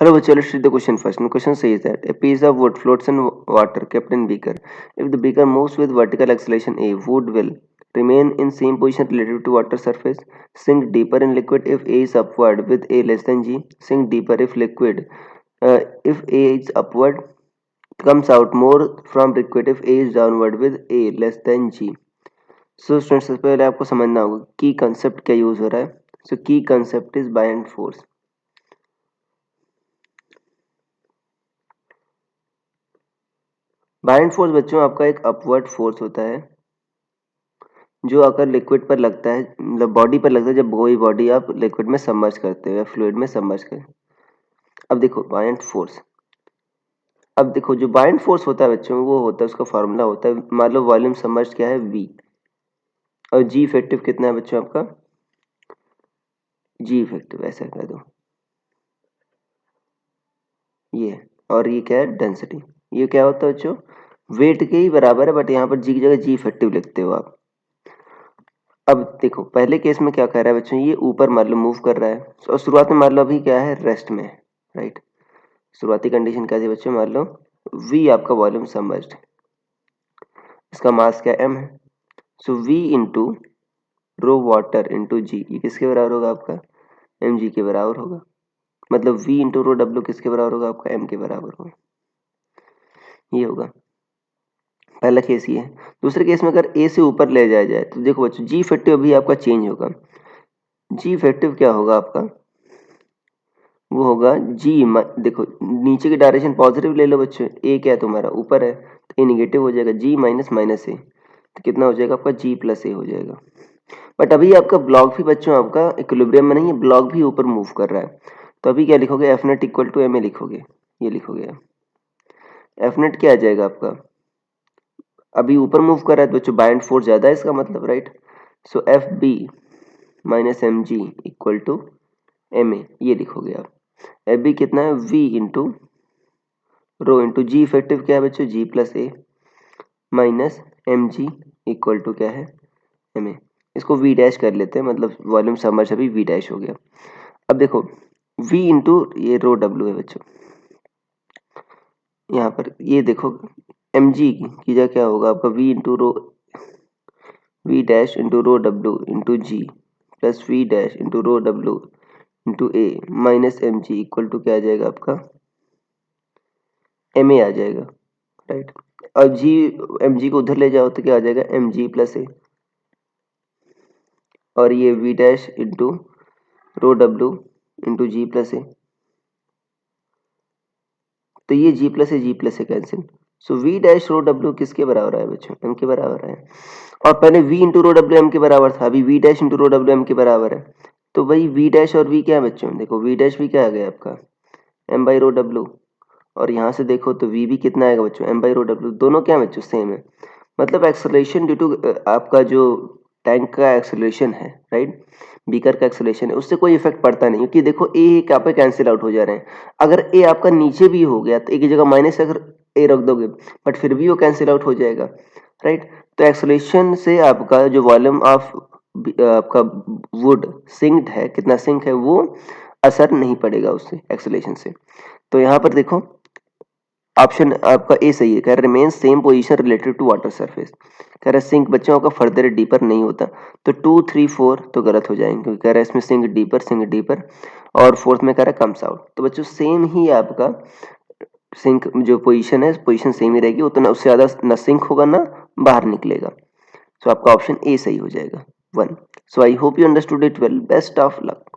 Hello, bachcho, let's read the question first. The question says that a piece of wood floats in water kept in beaker. If the beaker moves with vertical acceleration a, wood will remain in same position relative to water surface, sink deeper in liquid if A is upward with A less than G, sink deeper if liquid if A is upward, comes out more from liquid if A is downward with A less than G. So students सबसे पहले आपको समझना होगा की concept क्या use हो रहा है. सो की concept is BIND force. BIND force बच्चों आपका एक अपवर्ड फोर्स होता है जो अगर लिक्विड पर लगता है, मतलब बॉडी पर लगता है जब कोई बॉडी आप लिक्विड में सबमर्ज करते हो या फ्लूइड में सबमर्ज करते हो. अब देखो बायएंड फोर्स, अब देखो जो बायएंड फोर्स होता है बच्चों वो होता है, उसका फॉर्मूला होता है, मान लो वॉल्यूम सबमर्ज क्या है V और जी इफेक्टिव कितना है बच्चों आपका, जी इफेक्टिव ऐसा कर दो ये, और ये क्या है डेंसिटी. ये क्या होता है बच्चों, वेट के ही बराबर है, बट यहाँ पर जी की जगह जी इफेक्टिव लिखते हो आप. अब देखो पहले केस में क्या कर रहा है बच्चों, ये ऊपर मान लो मूव कर रहा है और शुरुआत में मान लो अभी क्या है रेस्ट में है, राइट. शुरुआती कंडीशन क्या थी बच्चों, मान लो V आपका वॉल्यूम सबमर्ज्ड, इसका मास क्या m है. So V into rho water into G, ये किसके बराबर होगा आपका, mg के बराबर होगा. मतलब V इंटू रो W किसके बराबर होगा आपका, m के बराबर होगा. ये होगा पहला केस. ये है. दूसरे केस में अगर A से ऊपर ले जाया जाए तो देखो बच्चों जी इफेक्टिव भी आपका चेंज होगा. जी इफेक्टिव क्या होगा आपका, वो होगा जी, देखो नीचे की डायरेक्शन पॉजिटिव ले लो बच्चों, ए क्या है तुम्हारा ऊपर है तो ए निगेटिव हो जाएगा, जी माइनस माइनस ए तो कितना हो जाएगा आपका जी प्लस ए हो जाएगा. बट अभी आपका ब्लॉक भी बच्चों आपका इक्विलिब्रियम में नहीं है, ब्लॉक भी ऊपर मूव कर रहा है. तो अभी क्या लिखोगे, F net equal to M A लिखोगे, ये लिखोगे. एफ नेट क्या आ जाएगा आपका, अभी ऊपर मूव कर रहा है तो बच्चों बाइंड फोर्स ज्यादा है इसका मतलब, right. So F B minus M G equal to M A, ये लिखोगे आप. एफ बी कितना है, V into rho into G effective क्या है बच्चों, G plus A minus M G equal to क्या है, एम ए. इसको वी डैश कर लेते हैं, मतलब वॉल्यूम सबमर्ज अभी वी डैश हो गया. अब देखो वी इंटू ये रो डब्ल्यू है बच्चों, यहाँ पर ये देखो एम जी की जगह क्या होगा आपका, V into rho V dash into rho W into G plus V dash into rho W into A minus M G equal to क्या आ जाएगा आपका, एम ए आ जाएगा, राइट. और जी एम जी को उधर ले जाओ तो क्या आ जाएगा, एम जी प्लस ए, और ये V dash into rho W into G plus A, तो ये G plus A cancel. So V dash rho W किसके बराबर है बच्चों, एम के बराबर है. और पहले V into rho W M के बराबर था, अभी V dash into rho W M के बराबर है. तो वही वी डैश और वी क्या है बच्चों, देखो वी डैश भी क्या आ गया आपका, एम बाई रो डब्ल्यू, और यहाँ से देखो तो वी भी कितना आएगा बच्चों, एम बाई रो डब्ल्यू. दोनों क्या है बच्चों, सेम है. मतलब एक्सेलरेशन ड्यू टू आपका जो टैंक का एक्सेलरेशन है, राइट, बीकर का एक्सेलरेशन है, उससे कोई इफेक्ट पड़ता नहीं, क्योंकि देखो ए क्या पे कैंसिल आउट हो जा रहे हैं. अगर ए आपका नीचे भी हो गया तो ए की जगह माइनस अगर ए रख दोगे बट फिर भी वो कैंसिल आउट हो जाएगा, राइट. तो एक्सेलरेशन से आपका जो वॉल्यूम ऑफ आपका वुड सिंक्ड है, कितना सिंक है, वो असर नहीं पड़ेगा उससे एक्सेलरेशन से. तो यहाँ पर देखो ऑप्शन आपका ए सही है, कह रहा remain same position related to water surface. कह रहा सिंक बच्चों आपका फर्दर डीपर नहीं होता, तो 2 3 4 तो गलत हो जाएंगे, क्योंकि कह रहा है इसमें सिंक डीपर, और फोर्थ में कह रहा है कम्स आउट. तो बच्चों सेम ही आपका सिंक जो पोजीशन है, पोजीशन सेम ही रहेगी, उतना उससे ज्यादा ना सिंक होगा ना बाहर निकलेगा. सो आपका ऑप्शन ए सही हो जाएगा 1. So I hope you understood it well. Best of luck.